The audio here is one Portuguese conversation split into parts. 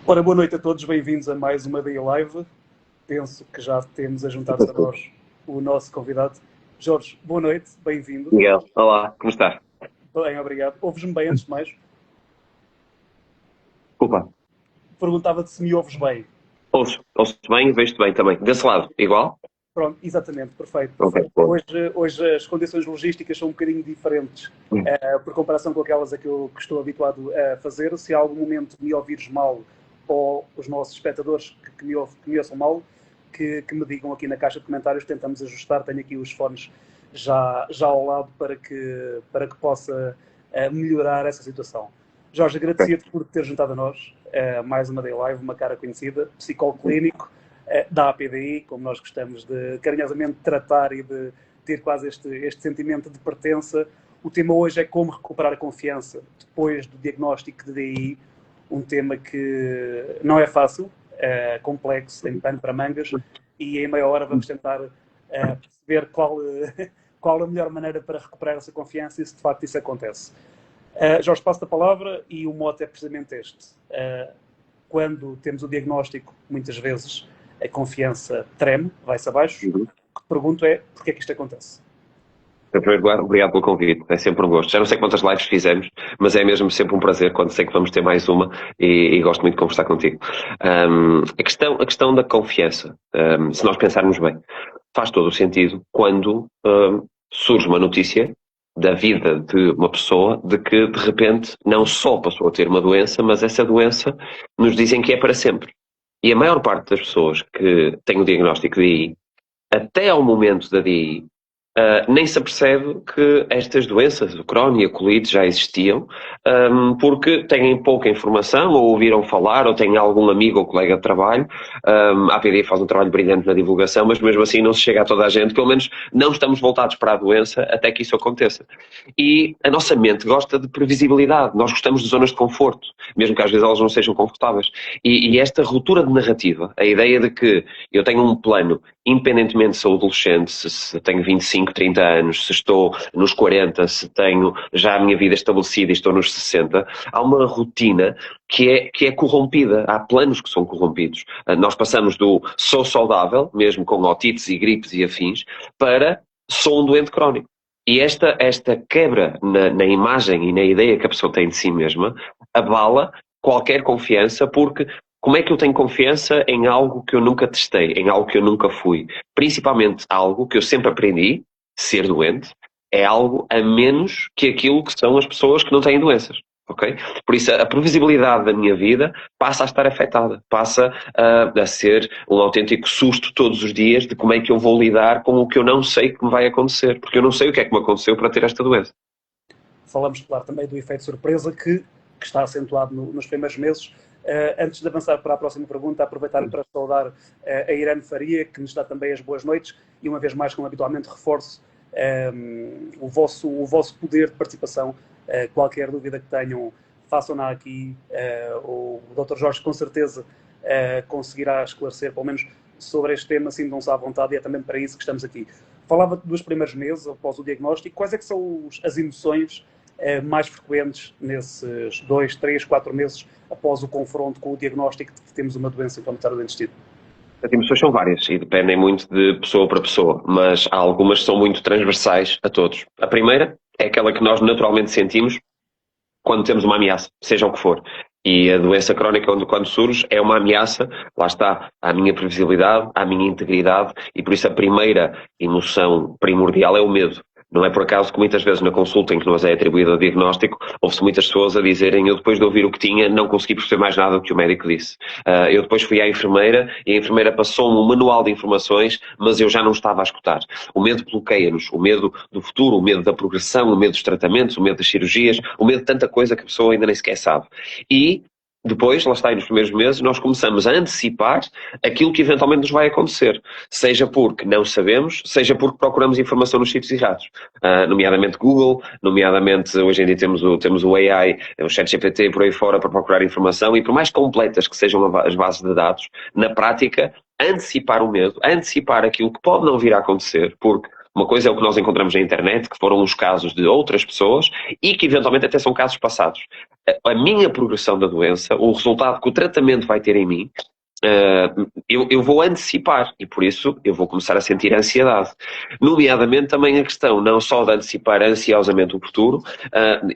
Ora, boa noite a todos, bem-vindos a mais uma Day Live. Penso que já temos a juntar-se a nós o nosso convidado. Jorge, boa noite, bem-vindo. Miguel, olá, como estás? Bem, obrigado. Ouves-me bem antes de mais? Desculpa. Perguntava-te se me ouves bem. Ouço-te bem e vejo-te bem também. Desse lado, igual? Pronto, exatamente, perfeito. Ok, perfeito. bom. Hoje as condições logísticas são um bocadinho diferentes por comparação com aquelas a que eu estou habituado a fazer. Se há algum momento me ouvires mal ou os nossos espectadores que me ouçam mal, que me digam aqui na caixa de comentários, tentamos ajustar. Tenho aqui os fones já ao lado para que possa melhorar essa situação. Jorge, agradecia-te por ter juntado a nós mais uma Day Live, uma cara conhecida, psicólogo clínico da APDI, como nós gostamos de carinhosamente tratar e de ter quase este sentimento de pertença. O tema hoje é como recuperar a confiança depois do diagnóstico de DI, um tema que não é fácil, é complexo, tem pano para mangas, e em meia hora vamos tentar perceber qual a melhor maneira para recuperar essa confiança e se de facto isso acontece. Jorge, passo-te a palavra e o mote é precisamente este. Quando temos o diagnóstico, muitas vezes a confiança treme, vai-se abaixo. O que te pergunto é, porquê é que isto acontece? Em primeiro lugar, obrigado pelo convite, é sempre um gosto. Já não sei quantas lives fizemos, mas é mesmo sempre um prazer quando sei que vamos ter mais uma e gosto muito de conversar contigo. A questão da confiança, se nós pensarmos bem, faz todo o sentido quando surge uma notícia da vida de uma pessoa de que de repente não só passou a ter uma doença, mas essa doença nos dizem que é para sempre. E a maior parte das pessoas que têm o diagnóstico de DI, até ao momento da DI, nem se apercebe que estas doenças, o Crohn e a colite, já existiam, porque têm pouca informação, ou ouviram falar, ou têm algum amigo ou colega de trabalho. A APD faz um trabalho brilhante na divulgação, mas mesmo assim não se chega a toda a gente, pelo menos não estamos voltados para a doença até que isso aconteça. E a nossa mente gosta de previsibilidade, nós gostamos de zonas de conforto, mesmo que às vezes elas não sejam confortáveis. E esta ruptura de narrativa, a ideia de que eu tenho um plano, independentemente se sou adolescente, se tenho 25, 30 anos, se estou nos 40, se tenho já a minha vida estabelecida e estou nos 60, há uma rotina que é corrompida. Há planos que são corrompidos. Nós passamos do sou saudável, mesmo com otites e gripes e afins, para sou um doente crónico. E esta quebra na imagem e na ideia que a pessoa tem de si mesma abala qualquer confiança, porque como é que eu tenho confiança em algo que eu nunca testei, em algo que eu nunca fui? Principalmente algo que eu sempre aprendi, ser doente, é algo a menos que aquilo que são as pessoas que não têm doenças. Okay? Por isso, a previsibilidade da minha vida passa a estar afetada, passa a ser um autêntico susto todos os dias de como é que eu vou lidar com o que eu não sei que me vai acontecer, porque eu não sei o que é que me aconteceu para ter esta doença. Falamos, claro, também do efeito surpresa que está acentuado nos primeiros meses. Antes de avançar para a próxima pergunta, aproveitar para saudar a Irene Faria, que nos dá também as boas noites, e uma vez mais, como habitualmente, reforço o vosso poder de participação. Qualquer dúvida que tenham, façam-na aqui. O Dr. Jorge, com certeza, conseguirá esclarecer, pelo menos sobre este tema, sintam-se à vontade, e é também para isso que estamos aqui. Falava dos primeiros meses após o diagnóstico. Quais é que são as emoções mais frequentes nesses 2, 3, 4 meses após o confronto com o diagnóstico de que temos uma doença inflamatória do intestino? As emoções são várias e dependem muito de pessoa para pessoa, mas há algumas que são muito transversais a todos. A primeira é aquela que nós naturalmente sentimos quando temos uma ameaça, seja o que for. E a doença crónica, quando surge, é uma ameaça, lá está, à minha previsibilidade, à minha integridade, e por isso a primeira emoção primordial é o medo. Não é por acaso que muitas vezes na consulta em que nos é atribuído o diagnóstico, ouve-se muitas pessoas a dizerem: eu depois de ouvir o que tinha não consegui perceber mais nada do que o médico disse. Eu depois fui à enfermeira e a enfermeira passou-me um manual de informações, mas eu já não estava a escutar. O medo bloqueia-nos, o medo do futuro, o medo da progressão, o medo dos tratamentos, o medo das cirurgias, o medo de tanta coisa que a pessoa ainda nem sequer sabe. E depois, lá está aí nos primeiros meses, nós começamos a antecipar aquilo que eventualmente nos vai acontecer. Seja porque não sabemos, seja porque procuramos informação nos sítios errados. Nomeadamente Google, nomeadamente hoje em dia temos o AI, o ChatGPT por aí fora para procurar informação, e por mais completas que sejam as bases de dados, na prática, antecipar o medo, antecipar aquilo que pode não vir a acontecer, porque Uma coisa é o que nós encontramos na internet, que foram os casos de outras pessoas e que eventualmente até são casos passados. A minha progressão da doença, o resultado que o tratamento vai ter em mim, eu vou antecipar e por isso eu vou começar a sentir ansiedade. Nomeadamente também a questão não só de antecipar ansiosamente o futuro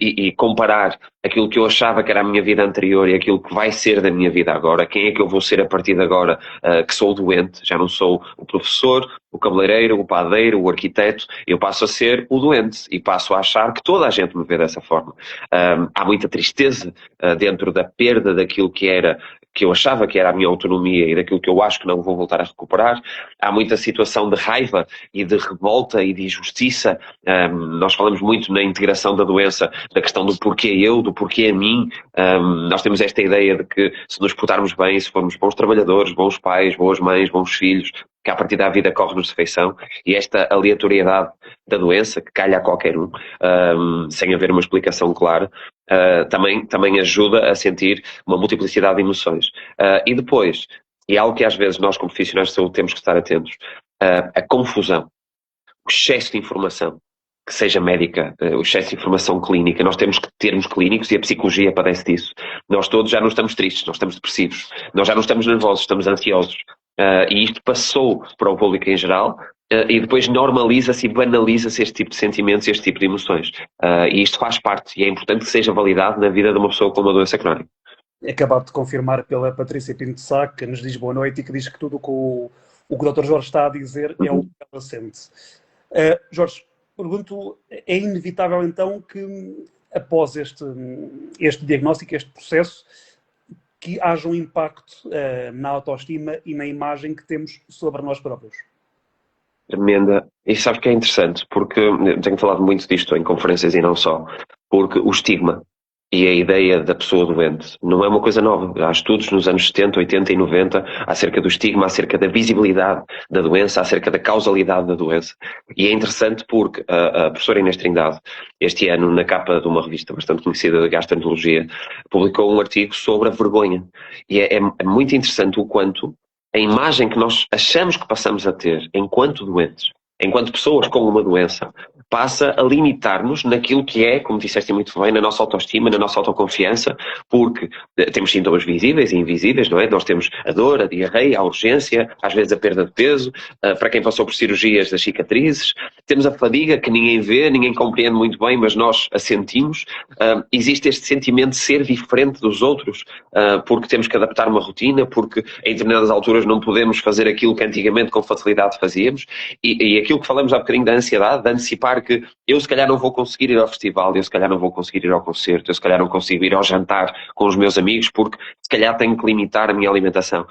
e comparar aquilo que eu achava que era a minha vida anterior e aquilo que vai ser da minha vida agora. Quem é que eu vou ser a partir de agora que sou doente? Já não sou o professor, o cabeleireiro, o padeiro, o arquiteto. Eu passo a ser o doente e passo a achar que toda a gente me vê dessa forma. Há muita tristeza dentro da perda daquilo que eu achava que era a minha autonomia e daquilo que eu acho que não vou voltar a recuperar. Há muita situação de raiva e de revolta e de injustiça. Nós falamos muito na integração da doença, da questão do porquê eu, do porquê a mim. Nós temos esta ideia de que se nos portarmos bem, se formos bons trabalhadores, bons pais, boas mães, bons filhos, que a partir da vida corre-nos de feição, e esta aleatoriedade da doença, que calha a qualquer um, sem haver uma explicação clara, também ajuda a sentir uma multiplicidade de emoções. E depois, e algo que às vezes nós como profissionais de saúde temos que estar atentos, a confusão, o excesso de informação, que seja médica, o excesso de informação clínica. Nós temos que termos clínicos e a psicologia padece disso. Nós todos já não estamos tristes, nós estamos depressivos, nós já não estamos nervosos, estamos ansiosos. E isto passou para o público em geral e depois normaliza-se e banaliza-se este tipo de sentimentos e este tipo de emoções. E isto faz parte e é importante que seja validado na vida de uma pessoa com uma doença crónica. Acabado de confirmar pela Patrícia Pinto Sá, que nos diz boa noite e que diz que tudo o que o Dr. Jorge está a dizer é o que ela sente. Jorge, pergunto, é inevitável então que após este diagnóstico, este processo, que haja um impacto na autoestima e na imagem que temos sobre nós próprios? Tremenda. E sabes que é interessante, porque eu tenho falado muito disto em conferências e não só, porque o estigma e a ideia da pessoa doente não é uma coisa nova. Há estudos nos anos 70, 80 e 90 acerca do estigma, acerca da visibilidade da doença, acerca da causalidade da doença. E é interessante porque a professora Inês Trindade, este ano, na capa de uma revista bastante conhecida de gastroenterologia, publicou um artigo sobre a vergonha. E é muito interessante o quanto a imagem que nós achamos que passamos a ter enquanto doentes, enquanto pessoas com uma doença, passa a limitar-nos naquilo que é, como disseste muito bem, na nossa autoestima, na nossa autoconfiança, porque temos sintomas visíveis e invisíveis, não é? Nós temos a dor, a diarreia, a urgência, às vezes a perda de peso, para quem passou por cirurgias das cicatrizes, temos a fadiga que ninguém vê, ninguém compreende muito bem, mas nós a sentimos. Existe este sentimento de ser diferente dos outros, porque temos que adaptar uma rotina, porque em determinadas alturas não podemos fazer aquilo que antigamente com facilidade fazíamos, e aquilo que falamos há bocadinho da ansiedade, de antecipar que eu se calhar não vou conseguir ir ao festival, eu se calhar não vou conseguir ir ao concerto, eu se calhar não consigo ir ao jantar com os meus amigos porque se calhar tenho que limitar a minha alimentação.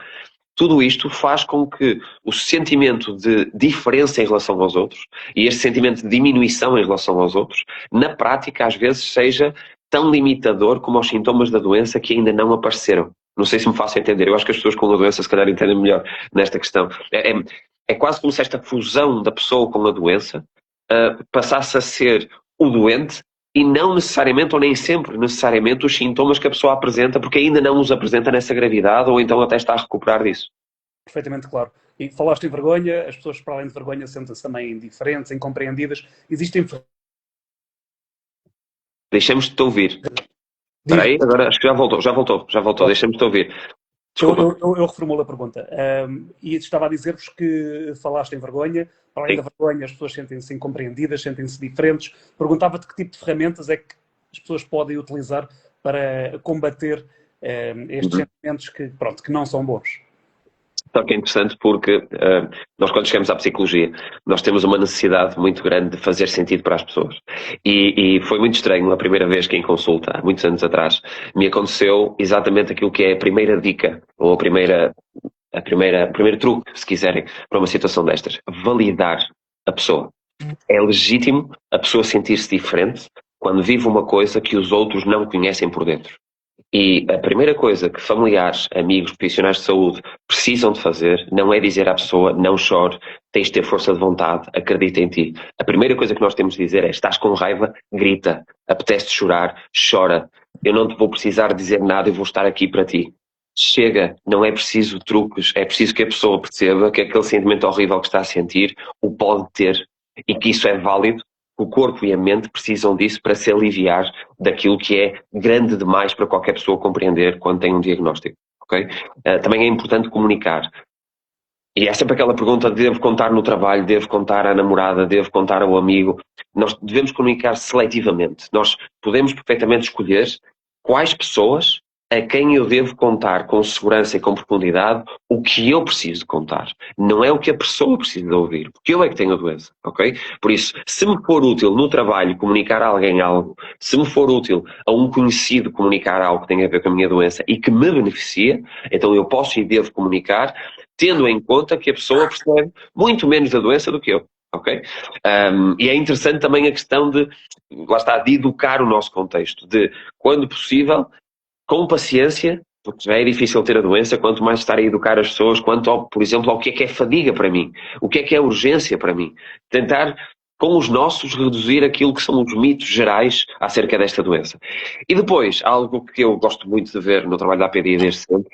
Tudo isto faz com que o sentimento de diferença em relação aos outros e este sentimento de diminuição em relação aos outros, na prática às vezes seja tão limitador como os sintomas da doença que ainda não apareceram. Não sei se me faço entender, eu acho que as pessoas com a doença se calhar entendem melhor nesta questão. É quase como se esta fusão da pessoa com a doença passasse a ser o doente e não necessariamente ou nem sempre necessariamente os sintomas que a pessoa apresenta, porque ainda não os apresenta nessa gravidade ou então até está a recuperar disso. Perfeitamente claro. E falaste em vergonha, as pessoas para além de vergonha sentem-se também indiferentes, incompreendidas. Existem... Deixamos de te ouvir. Espera aí, agora acho que já voltou. Deixamos de te ouvir. Eu reformulo a pergunta. E estava a dizer-vos que falaste em vergonha. Para além da vergonha, as pessoas sentem-se incompreendidas, sentem-se diferentes. Perguntava-te que tipo de ferramentas é que as pessoas podem utilizar para combater estes sentimentos que não são bons. Só que é interessante porque nós quando chegamos à psicologia, nós temos uma necessidade muito grande de fazer sentido para as pessoas. E foi muito estranho, a primeira vez que em consulta, há muitos anos atrás, me aconteceu exatamente aquilo que é a primeira dica, ou o primeiro truque, se quiserem, para uma situação destas. Validar a pessoa. É legítimo a pessoa sentir-se diferente quando vive uma coisa que os outros não conhecem por dentro. E a primeira coisa que familiares, amigos, profissionais de saúde precisam de fazer não é dizer à pessoa não chore, tens de ter força de vontade, acredita em ti. A primeira coisa que nós temos de dizer é estás com raiva, grita, apetece chorar, chora. Eu não te vou precisar dizer nada, eu vou estar aqui para ti. Chega, não é preciso truques, é preciso que a pessoa perceba que aquele sentimento horrível que está a sentir o pode ter. e que isso é válido. O corpo e a mente precisam disso para se aliviar daquilo que é grande demais para qualquer pessoa compreender quando tem um diagnóstico. Okay? Também é importante comunicar. E é sempre aquela pergunta: devo contar no trabalho, devo contar à namorada, devo contar ao amigo? Nós devemos comunicar seletivamente. Nós podemos perfeitamente escolher quais pessoas a quem eu devo contar com segurança e com profundidade o que eu preciso contar. Não é o que a pessoa precisa de ouvir, porque eu é que tenho a doença, ok? Por isso, se me for útil no trabalho comunicar a alguém algo, se me for útil a um conhecido comunicar algo que tem a ver com a minha doença e que me beneficia, então eu posso e devo comunicar, tendo em conta que a pessoa percebe muito menos da doença do que eu. Ok? E é interessante também a questão de, lá está, de educar o nosso contexto, de, quando possível, com paciência, porque já é difícil ter a doença, quanto mais estar a educar as pessoas, quanto, ao, por exemplo, ao que é fadiga para mim, o que é urgência para mim. Tentar, com os nossos, reduzir aquilo que são os mitos gerais acerca desta doença. E depois, algo que eu gosto muito de ver no trabalho da APD desde sempre,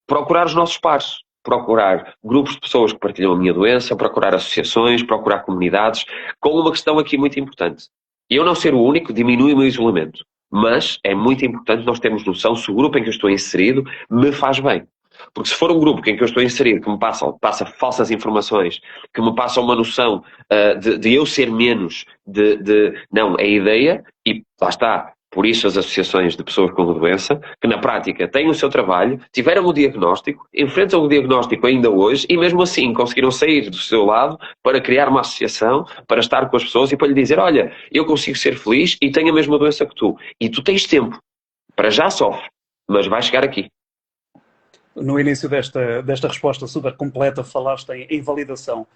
procurar os nossos pares. Procurar grupos de pessoas que partilham a minha doença, procurar associações, procurar comunidades, com uma questão aqui muito importante. Eu não ser o único diminui o meu isolamento, mas é muito importante nós termos noção se o grupo em que eu estou inserido me faz bem. Porque se for um grupo em que eu estou inserido que me passa falsas informações, que me passa uma noção de eu ser menos, não, é ideia, e lá está. Por isso as associações de pessoas com doença, que na prática têm o seu trabalho, tiveram o diagnóstico, enfrentam o diagnóstico ainda hoje e mesmo assim conseguiram sair do seu lado para criar uma associação, para estar com as pessoas e para lhe dizer: olha, eu consigo ser feliz e tenho a mesma doença que tu. E tu tens tempo. Para já sofre, mas vai chegar aqui. No início desta resposta super completa falaste em validação.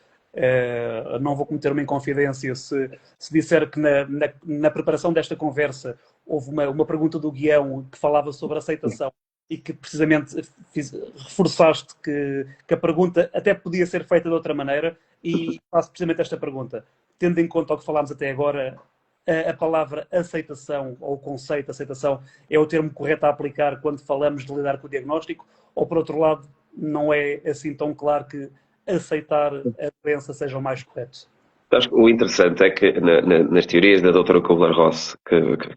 Não vou cometer uma inconfidência se disser que na preparação desta conversa houve uma pergunta do guião que falava sobre aceitação e que precisamente reforçaste que a pergunta até podia ser feita de outra maneira, e faço precisamente esta pergunta. Tendo em conta o que falámos até agora, a palavra aceitação, ou o conceito aceitação, é o termo correto a aplicar quando falamos de lidar com o diagnóstico, ou por outro lado não é assim tão claro que aceitar a doença seja o mais correto? Acho que o interessante é que nas teorias da doutora Kubler-Ross,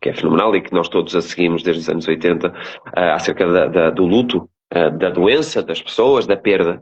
que é fenomenal e que nós todos a seguimos desde os anos 80, acerca do luto, da doença, das pessoas, da perda,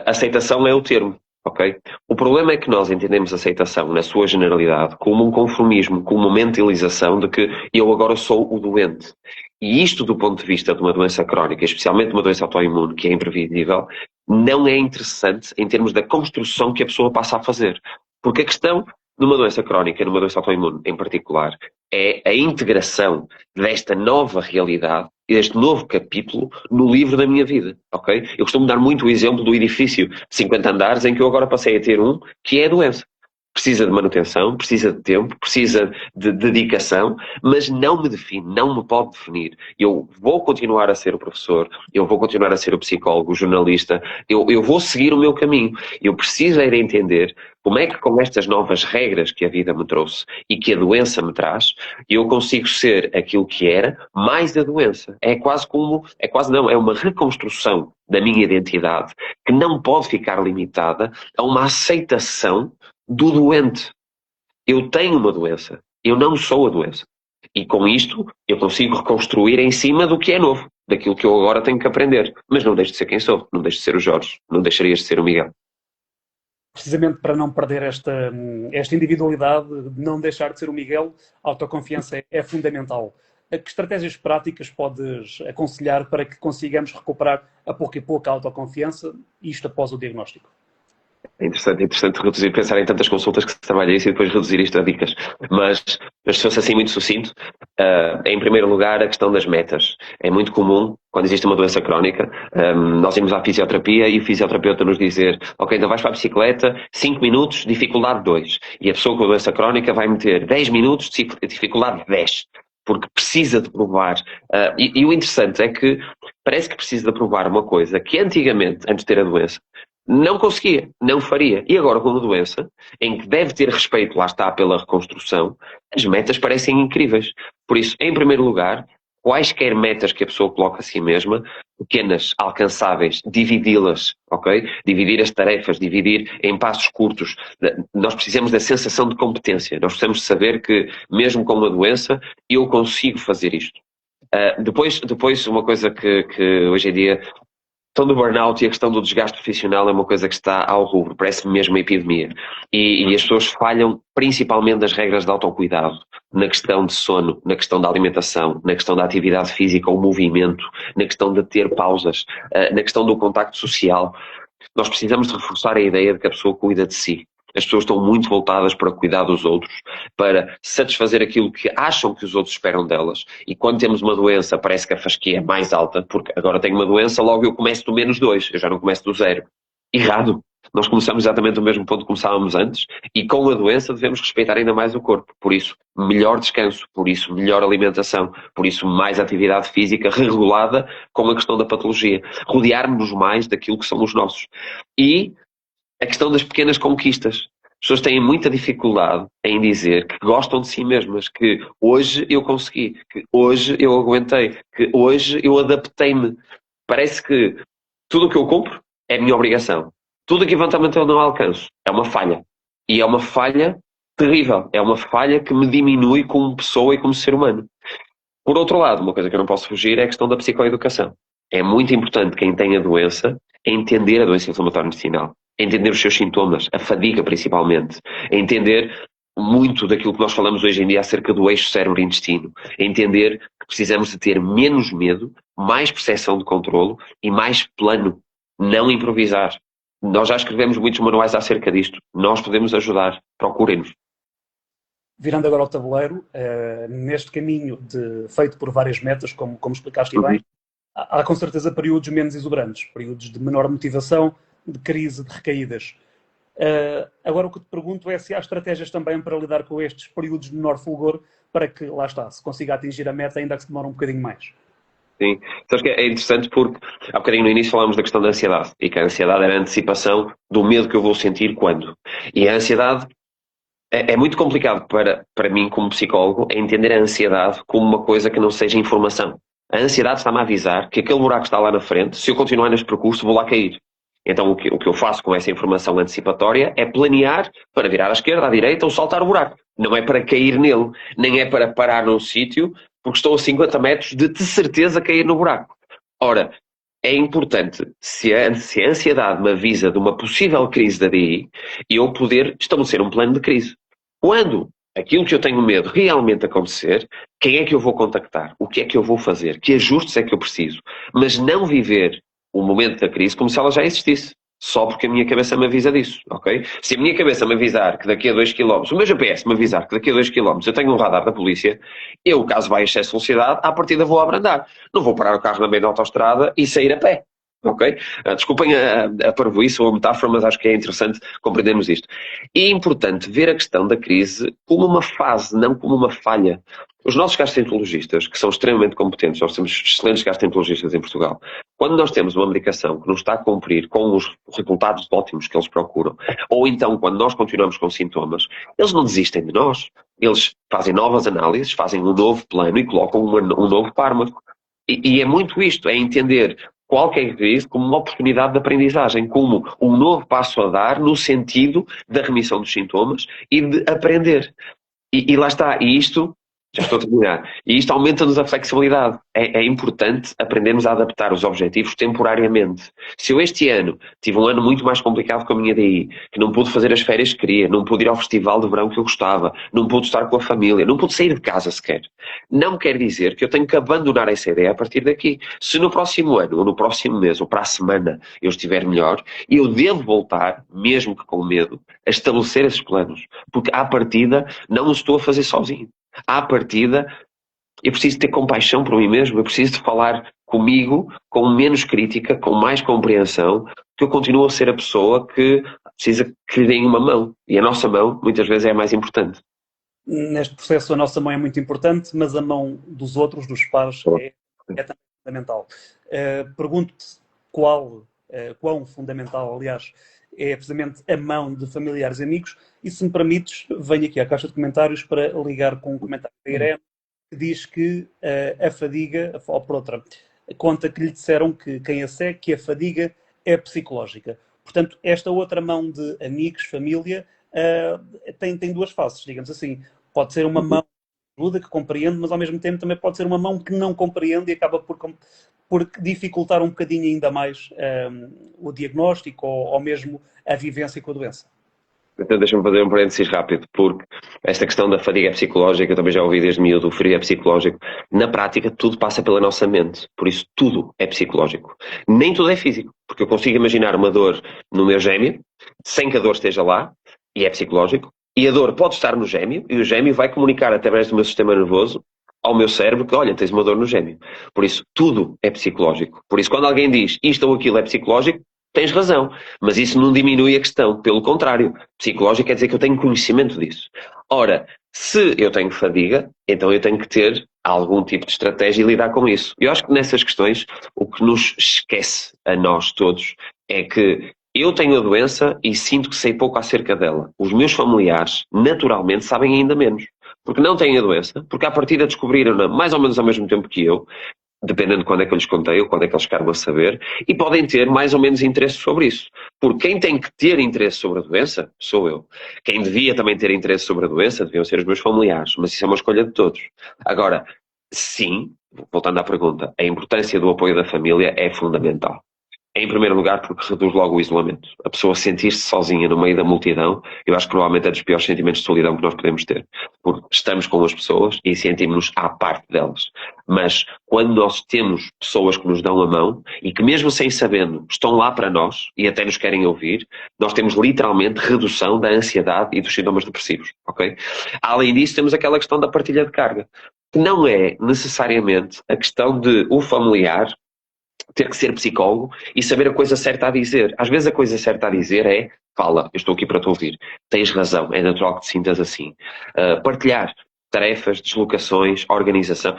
aceitação é o termo. Okay? O problema é que nós entendemos aceitação, na sua generalidade, como um conformismo, como uma mentalização de que eu agora sou o doente. E isto, do ponto de vista de uma doença crónica, especialmente uma doença autoimune, que é imprevisível, não é interessante em termos da construção que a pessoa passa a fazer. Porque a questão numa doença crónica, numa doença autoimune em particular, é a integração desta nova realidade e deste novo capítulo no livro da minha vida, ok? Eu costumo dar muito o exemplo do edifício de 50 andares em que eu agora passei a ter um que é a doença. Precisa de manutenção, precisa de tempo, precisa de dedicação, mas não me define, não me pode definir. Eu vou continuar a ser o professor, eu vou continuar a ser o psicólogo, o jornalista, eu vou seguir o meu caminho. Eu preciso é de entender como é que, com estas novas regras que a vida me trouxe e que a doença me traz, eu consigo ser aquilo que era, mais a doença. É uma reconstrução da minha identidade que não pode ficar limitada a uma aceitação do doente. Eu tenho uma doença, eu não sou a doença. E com isto eu consigo reconstruir em cima do que é novo, daquilo que eu agora tenho que aprender. Mas não deixo de ser quem sou, não deixo de ser o Jorge, não deixarias de ser o Miguel. Precisamente para não perder esta individualidade, não deixar de ser o Miguel, a autoconfiança é fundamental. Que estratégias práticas podes aconselhar para que consigamos recuperar a pouco e pouco a autoconfiança, isto após o diagnóstico? É interessante reduzir, pensar em tantas consultas que se trabalha isso e depois reduzir isto a dicas. Mas se fosse assim muito sucinto, em primeiro lugar, a questão das metas. É muito comum, quando existe uma doença crónica, nós irmos à fisioterapia e o fisioterapeuta nos dizer: ok, então vais para a bicicleta, 5 minutos, dificuldade 2. E a pessoa com a doença crónica vai meter 10 minutos, dificuldade 10. Porque precisa de provar. E o interessante é que parece que precisa de provar uma coisa que antigamente, antes de ter a doença, não conseguia, não faria. E agora, com uma doença, em que deve ter respeito, lá está, pela reconstrução, as metas parecem incríveis. Por isso, em primeiro lugar, quaisquer metas que a pessoa coloca a si mesma, pequenas, alcançáveis, dividi-las, ok? Dividir as tarefas, dividir em passos curtos. Nós precisamos da sensação de competência. Nós precisamos saber que, mesmo com uma doença, eu consigo fazer isto. Depois uma coisa que hoje em dia, a questão do burnout e a questão do desgaste profissional é uma coisa que está ao rubro, parece mesmo uma epidemia. E as pessoas falham principalmente das regras de autocuidado, na questão de sono, na questão da alimentação, na questão da atividade física ou movimento, na questão de ter pausas, na questão do contacto social. Nós precisamos de reforçar a ideia de que a pessoa cuida de si. As pessoas estão muito voltadas para cuidar dos outros, para satisfazer aquilo que acham que os outros esperam delas. E quando temos uma doença, parece que a fasquia é mais alta, porque agora tenho uma doença, logo eu começo do -2, eu já não começo do 0. Errado. Nós começamos exatamente do mesmo ponto que começávamos antes, e com a doença devemos respeitar ainda mais o corpo. Por isso, melhor descanso, por isso, melhor alimentação, por isso, mais atividade física regulada com a questão da patologia. Rodearmos-nos mais daquilo que são os nossos. E a questão das pequenas conquistas. As pessoas têm muita dificuldade em dizer que gostam de si mesmas, que hoje eu consegui, que hoje eu aguentei, que hoje eu adaptei-me. Parece que tudo o que eu cumpro é minha obrigação. Tudo o que eventualmente eu não alcanço é uma falha. E é uma falha terrível. É uma falha que me diminui como pessoa e como ser humano. Por outro lado, uma coisa que eu não posso fugir é a questão da psicoeducação. É muito importante quem tem a doença entender a doença inflamatória intestinal, entender os seus sintomas, a fadiga principalmente, entender muito daquilo que nós falamos hoje em dia acerca do eixo cérebro-intestino, entender que precisamos de ter menos medo, mais percepção de controlo e mais plano, não improvisar. Nós já escrevemos muitos manuais acerca disto, nós podemos ajudar, procurem-nos. Virando agora ao tabuleiro, neste caminho feito por várias metas, como explicaste bem, há com certeza períodos menos exuberantes, períodos de menor motivação, de crise, de recaídas. Agora o que te pergunto é se há estratégias também para lidar com estes períodos de menor fulgor para que, lá está, se consiga atingir a meta ainda que se demore um bocadinho mais. Sim, acho que é interessante porque há bocadinho no início falámos da questão da ansiedade e que a ansiedade era a antecipação do medo que eu vou sentir quando. E a ansiedade é muito complicado para mim como psicólogo entender a ansiedade como uma coisa que não seja informação. A ansiedade está-me a avisar que aquele buraco está lá na frente, se eu continuar neste percurso vou lá cair. Então o que eu faço com essa informação antecipatória é planear para virar à esquerda, à direita ou saltar o buraco. Não é para cair nele, nem é para parar num sítio porque estou a 50 metros de certeza cair no buraco. Ora, é importante, se a ansiedade me avisa de uma possível crise da DI, eu poder estabelecer um plano de crise. Quando aquilo que eu tenho medo realmente acontecer, quem é que eu vou contactar? O que é que eu vou fazer? Que ajustes é que eu preciso? Mas não viver o momento da crise como se ela já existisse. Só porque a minha cabeça me avisa disso, ok? Se a minha cabeça me avisar que daqui a 2 km, o meu GPS me avisar que daqui a 2 km eu tenho um radar da polícia, eu, caso vá em excesso de velocidade, à partida vou abrandar. Não vou parar o carro na meio da autoestrada e sair a pé. Ok? Desculpem a parvoíce ou a metáfora, mas acho que é interessante compreendermos isto. E é importante ver a questão da crise como uma fase, não como uma falha. Os nossos gastroenterologistas, que são extremamente competentes, nós temos excelentes gastroenterologistas em Portugal, quando nós temos uma medicação que não está a cumprir com os resultados ótimos que eles procuram, ou então quando nós continuamos com sintomas, eles não desistem de nós. Eles fazem novas análises, fazem um novo plano e colocam um novo fármaco. E é muito isto, é entender qualquer crise como uma oportunidade de aprendizagem, como um novo passo a dar no sentido da remissão dos sintomas e de aprender. E lá está, e isto, já estou a terminar, e isto aumenta-nos a flexibilidade. É importante aprendermos a adaptar os objetivos temporariamente. Se eu este ano tive um ano muito mais complicado com a minha DI, que não pude fazer as férias que queria, não pude ir ao festival de verão que eu gostava, não pude estar com a família, não pude sair de casa sequer, não quer dizer que eu tenho que abandonar essa ideia a partir daqui. Se no próximo ano, ou no próximo mês, ou para a semana eu estiver melhor, eu devo voltar, mesmo que com medo, a estabelecer esses planos. Porque à partida não o estou a fazer sozinho. À partida, eu preciso ter compaixão por mim mesmo, eu preciso de falar comigo com menos crítica, com mais compreensão, que eu continuo a ser a pessoa que precisa que lhe deem uma mão. E a nossa mão, muitas vezes, é a mais importante. Neste processo, a nossa mão é muito importante, mas a mão dos outros, dos pares, é também fundamental. Pergunto-te quão fundamental, aliás, é precisamente a mão de familiares e amigos, e se me permites, venho aqui à caixa de comentários para ligar com um comentário da Irene, que diz que a fadiga, ou por outra, conta que lhe disseram que quem a segue, que a fadiga é psicológica. Portanto, esta outra mão de amigos, família, tem duas faces, digamos assim. Pode ser uma mão que ajuda, que compreende, mas ao mesmo tempo também pode ser uma mão que não compreende e acaba por dificultar um bocadinho ainda mais o diagnóstico ou mesmo a vivência com a doença. Então deixa-me fazer um parênteses rápido, porque esta questão da fadiga psicológica, eu também já ouvi desde miúdo, o frio é psicológico. Na prática, tudo passa pela nossa mente, por isso tudo é psicológico. Nem tudo é físico, porque eu consigo imaginar uma dor no meu gêmeo, sem que a dor esteja lá, e é psicológico, e a dor pode estar no gêmeo, e o gêmeo vai comunicar através do meu sistema nervoso ao meu cérebro que, olha, tens uma dor no gêmeo. Por isso, tudo é psicológico. Por isso, quando alguém diz isto ou aquilo é psicológico, tens razão, mas isso não diminui a questão. Pelo contrário, psicológico quer dizer que eu tenho conhecimento disso. Ora, se eu tenho fadiga, então eu tenho que ter algum tipo de estratégia e lidar com isso. Eu acho que nessas questões, o que nos esquece a nós todos é que eu tenho a doença e sinto que sei pouco acerca dela. Os meus familiares, naturalmente, sabem ainda menos. Porque não têm a doença, porque à partida descobriram-na mais ou menos ao mesmo tempo que eu, dependendo de quando é que eu lhes contei ou quando é que eles ficaram a saber, e podem ter mais ou menos interesse sobre isso. Porque quem tem que ter interesse sobre a doença, sou eu. Quem devia também ter interesse sobre a doença, deviam ser os meus familiares, mas isso é uma escolha de todos. Agora, sim, voltando à pergunta, a importância do apoio da família é fundamental. Em primeiro lugar, porque reduz logo o isolamento. A pessoa sentir-se sozinha no meio da multidão, eu acho que provavelmente é dos piores sentimentos de solidão que nós podemos ter. Porque estamos com as pessoas e sentimos-nos à parte delas. Mas quando nós temos pessoas que nos dão a mão e que mesmo sem sabendo estão lá para nós e até nos querem ouvir, nós temos literalmente redução da ansiedade e dos sintomas depressivos, ok? Além disso, temos aquela questão da partilha de carga, que não é necessariamente a questão de o familiar ter que ser psicólogo e saber a coisa certa a dizer. Às vezes a coisa certa a dizer é, fala, eu estou aqui para te ouvir, tens razão, é natural que te sintas assim. Partilhar tarefas, deslocações, organização.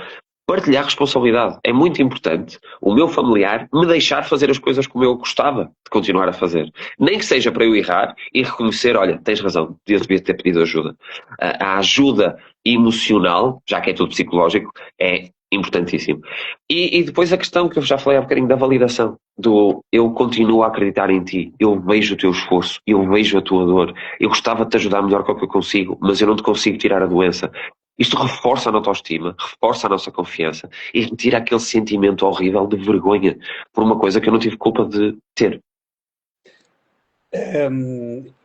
Partilhar responsabilidade. É muito importante o meu familiar me deixar fazer as coisas como eu gostava de continuar a fazer. Nem que seja para eu errar e reconhecer, olha, tens razão, devia ter pedido ajuda. A ajuda emocional, já que é tudo psicológico, é importantíssimo. E depois a questão que eu já falei há bocadinho da validação, do eu continuo a acreditar em ti, eu vejo o teu esforço, eu vejo a tua dor, eu gostava de te ajudar melhor que o que eu consigo, mas eu não te consigo tirar a doença. Isto reforça a nossa autoestima, reforça a nossa confiança e retira aquele sentimento horrível de vergonha por uma coisa que eu não tive culpa de ter. A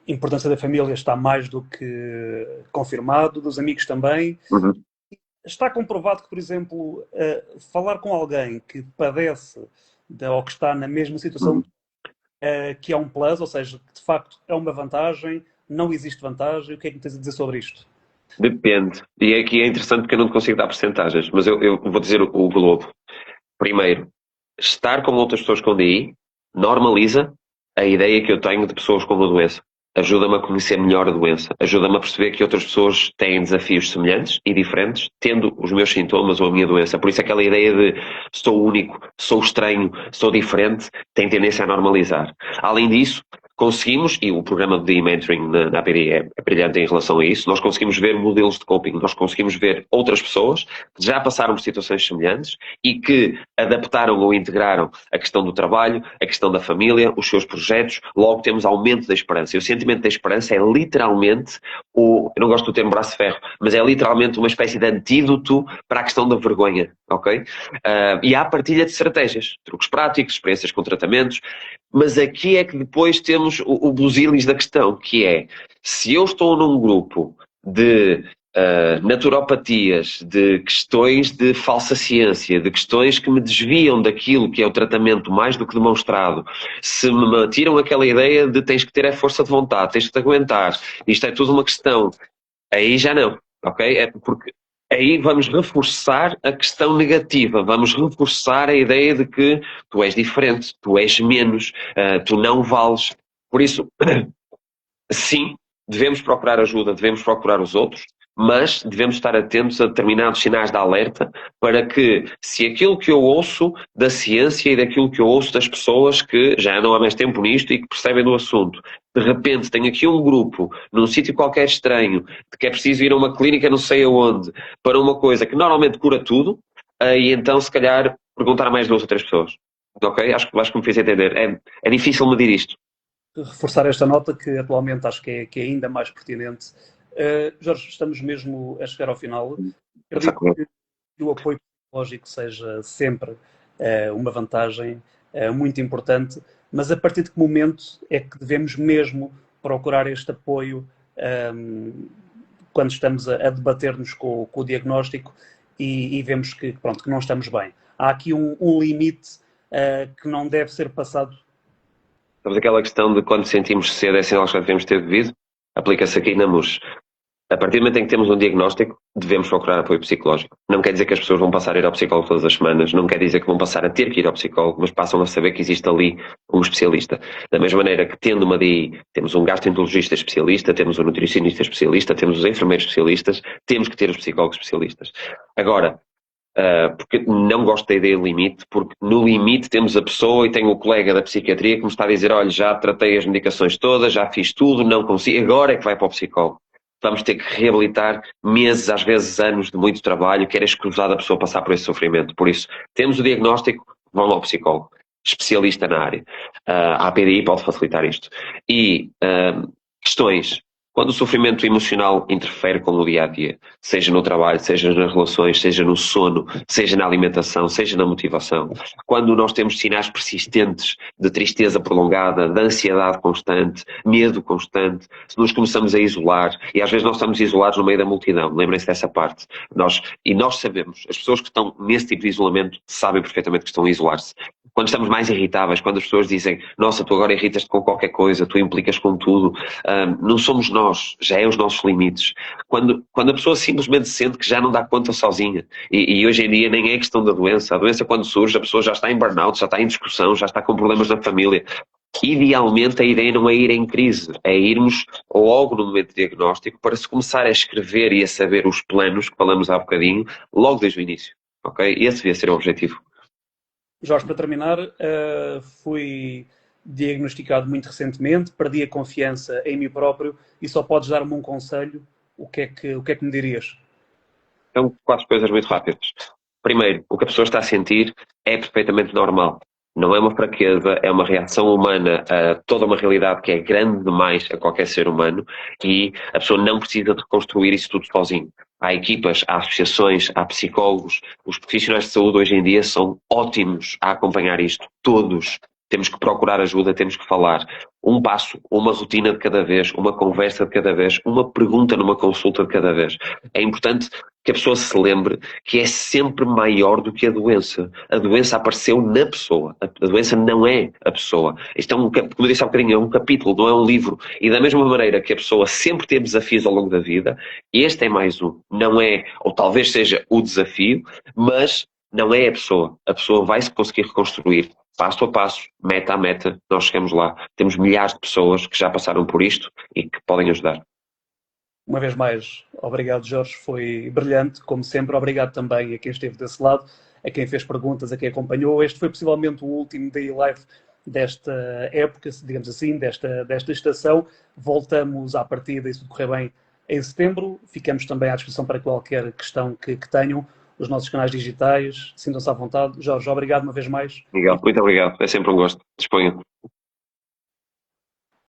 importância da família está mais do que confirmado, dos amigos também. Uhum. Está comprovado que, por exemplo, falar com alguém que padece ou que está na mesma situação que é um plus, ou seja, que de facto é uma vantagem, não existe vantagem. O que é que tens a dizer sobre isto? Depende. E aqui é interessante porque eu não consigo dar percentagens, mas eu vou dizer o globo. Primeiro, estar com outras pessoas com DI normaliza a ideia que eu tenho de pessoas com uma doença. Ajuda-me a conhecer melhor a doença. Ajuda-me a perceber que outras pessoas têm desafios semelhantes e diferentes, tendo os meus sintomas ou a minha doença. Por isso aquela ideia de sou único, sou estranho, sou diferente, tem tendência a normalizar. Além disso, conseguimos, e o programa de mentoring na APD é brilhante em relação a isso, nós conseguimos ver modelos de coping, nós conseguimos ver outras pessoas que já passaram por situações semelhantes e que adaptaram ou integraram a questão do trabalho, a questão da família, os seus projetos, logo temos aumento da esperança. E o sentimento da esperança é literalmente eu não gosto do termo braço de ferro, mas é literalmente uma espécie de antídoto para a questão da vergonha, ok? E há a partilha de estratégias, truques práticos, experiências com tratamentos, mas aqui é que depois temos o busilis da questão, que é, se eu estou num grupo de naturopatias, de questões de falsa ciência, de questões que me desviam daquilo que é o tratamento mais do que demonstrado, se me tiram aquela ideia de tens que ter a força de vontade, tens que te aguentar, isto é tudo uma questão, aí já não, ok? É porque aí vamos reforçar a questão negativa, vamos reforçar a ideia de que tu és diferente, tu és menos, tu não vales. Por isso, sim, devemos procurar ajuda, devemos procurar os outros, mas devemos estar atentos a determinados sinais de alerta para que, se aquilo que eu ouço da ciência e daquilo que eu ouço das pessoas que já andam há mais tempo nisto e que percebem do assunto, de repente tenho aqui um grupo, num sítio qualquer estranho, de que é preciso ir a uma clínica não sei aonde, para uma coisa que normalmente cura tudo, e então se calhar perguntar a mais duas ou três pessoas. Ok? Acho que me fiz entender. É difícil medir isto. Reforçar esta nota que atualmente acho que é ainda mais pertinente. Jorge, estamos mesmo a chegar ao final. Acredito que o apoio psicológico seja sempre uma vantagem muito importante, mas a partir de que momento é que devemos mesmo procurar este apoio quando estamos a debater-nos com o diagnóstico e vemos pronto, que não estamos bem? Há aqui um limite que não deve ser passado. Sabes aquela questão de quando sentimos sede é sinal que já devemos ter bebido? Aplica-se aqui na MUS. A partir do momento em que temos um diagnóstico, devemos procurar apoio psicológico. Não quer dizer que as pessoas vão passar a ir ao psicólogo todas as semanas, não quer dizer que vão passar a ter que ir ao psicólogo, mas passam a saber que existe ali um especialista. Da mesma maneira que tendo uma DI, temos um gastroenterologista especialista, temos um nutricionista especialista, temos os enfermeiros especialistas, temos que ter os psicólogos especialistas. Agora, porque não gosto da ideia de limite, porque no limite temos a pessoa e tenho o colega da psiquiatria que me está a dizer, olha, já tratei as medicações todas, já fiz tudo, não consigo, agora é que vai para o psicólogo. Vamos ter que reabilitar meses, às vezes anos de muito trabalho, que era escusado a pessoa passar por esse sofrimento. Por isso, temos o diagnóstico, vão ao psicólogo, especialista na área. A APDI pode facilitar isto. E questões. Quando o sofrimento emocional interfere com o dia-a-dia, seja no trabalho, seja nas relações, seja no sono, seja na alimentação, seja na motivação, quando nós temos sinais persistentes de tristeza prolongada, de ansiedade constante, medo constante, se nos começamos a isolar, e às vezes nós estamos isolados no meio da multidão, lembrem-se dessa parte, nós sabemos, as pessoas que estão nesse tipo de isolamento sabem perfeitamente que estão a isolar-se. Quando estamos mais irritáveis, quando as pessoas dizem, nossa, tu agora irritas-te com qualquer coisa, tu implicas com tudo, não somos nós, já é os nossos limites. Quando a pessoa simplesmente sente que já não dá conta sozinha, e hoje em dia nem é questão da doença, a doença quando surge, a pessoa já está em burnout, já está em discussão, já está com problemas na família. Idealmente a ideia não é ir em crise, é irmos logo no momento de diagnóstico para se começar a escrever e a saber os planos que falamos há bocadinho, logo desde o início. Ok? Esse devia ser o objetivo. Jorge, para terminar, fui diagnosticado muito recentemente, perdi a confiança em mim próprio e só podes dar-me um conselho. O que é que me dirias? São quatro coisas muito rápidas. Primeiro, o que a pessoa está a sentir é perfeitamente normal. Não é uma fraqueza, é uma reação humana a toda uma realidade que é grande demais a qualquer ser humano e a pessoa não precisa de reconstruir isso tudo sozinho. Há equipas, há associações, há psicólogos. Os profissionais de saúde hoje em dia são ótimos a acompanhar isto. Todos. Temos que procurar ajuda, temos que falar. Um passo, uma rotina de cada vez, uma conversa de cada vez, uma pergunta numa consulta de cada vez. É importante que a pessoa se lembre que é sempre maior do que a doença. A doença apareceu na pessoa. A doença não é a pessoa. Isto é como eu disse há bocadinho, é um capítulo, não é um livro. E da mesma maneira que a pessoa sempre teve desafios ao longo da vida, este é mais um. Não é, ou talvez seja o desafio, mas não é a pessoa. A pessoa vai se conseguir reconstruir passo a passo, meta a meta, nós chegamos lá. Temos milhares de pessoas que já passaram por isto e que podem ajudar. Uma vez mais, obrigado, Jorge, foi brilhante, como sempre. Obrigado também a quem esteve desse lado, a quem fez perguntas, a quem acompanhou. Este foi possivelmente o último Day Live desta época, digamos assim, desta estação. Voltamos à partida, e se correr bem, em setembro. Ficamos também à disposição para qualquer questão que tenham. Os nossos canais digitais, sintam-se à vontade. Jorge, obrigado uma vez mais. Miguel, muito obrigado. É sempre um gosto. Disponha.